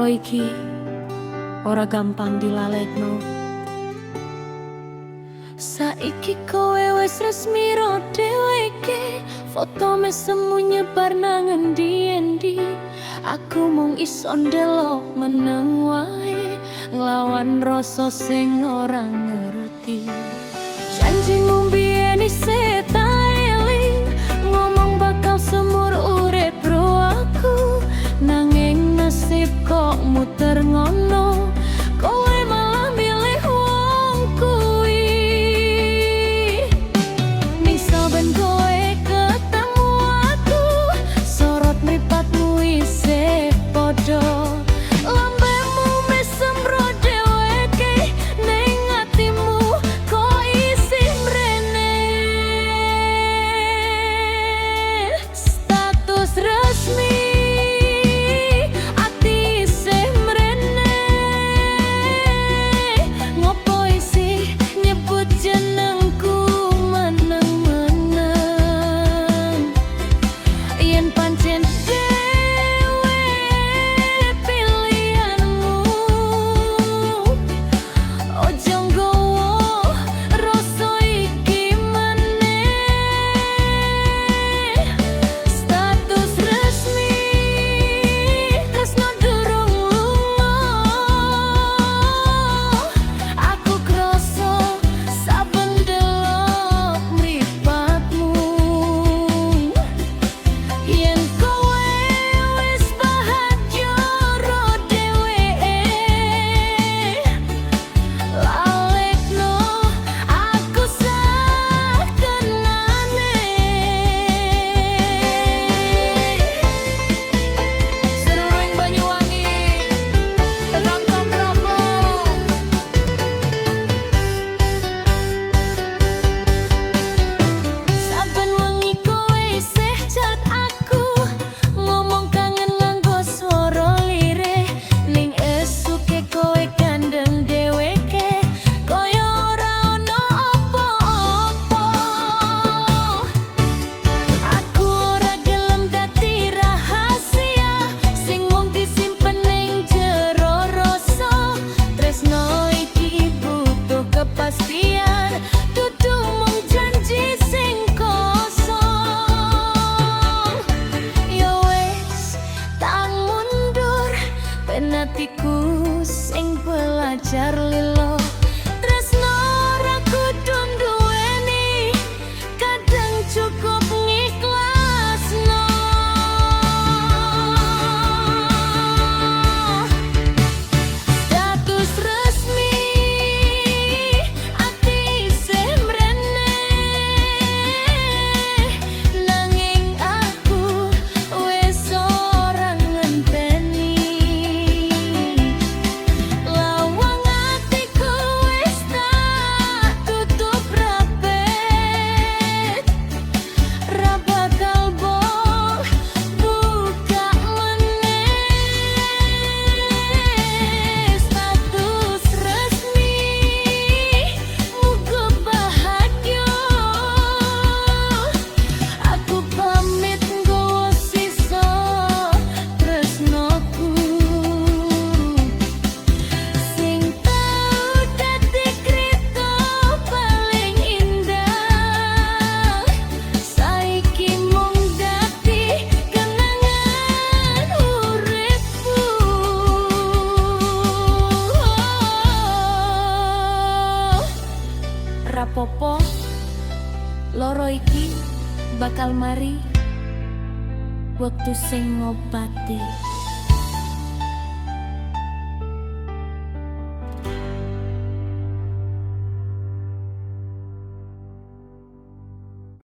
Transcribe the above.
loro iki ora gampang dilalekno. Saiki kowe wis resmi ro dheweke, foto mesemu nyebar nang endi-endi. Aku mung iso ndelok meneng wae, nglawan rasa sing ora ngerti. Janjimu biyen isih tak eling, ngomong bakal semur urip ro aku, nanging nasib kok muter ngono. Kowe malah milih wong kuwi. Ning saben kowe ketemu aku, sorot mripatmu isih padha. Lambemu mesem ro dheweke, ning atimu kok isih mrene. Status resmi hatiku sing belajar lilo. Tresno ora kudu duweni, kadang cukup ngikhlasno. Status resmi ati isih mrene, nanging aku wis ora ngenteni. Rapopo, loro iki bakal mari waktu sing ngobati.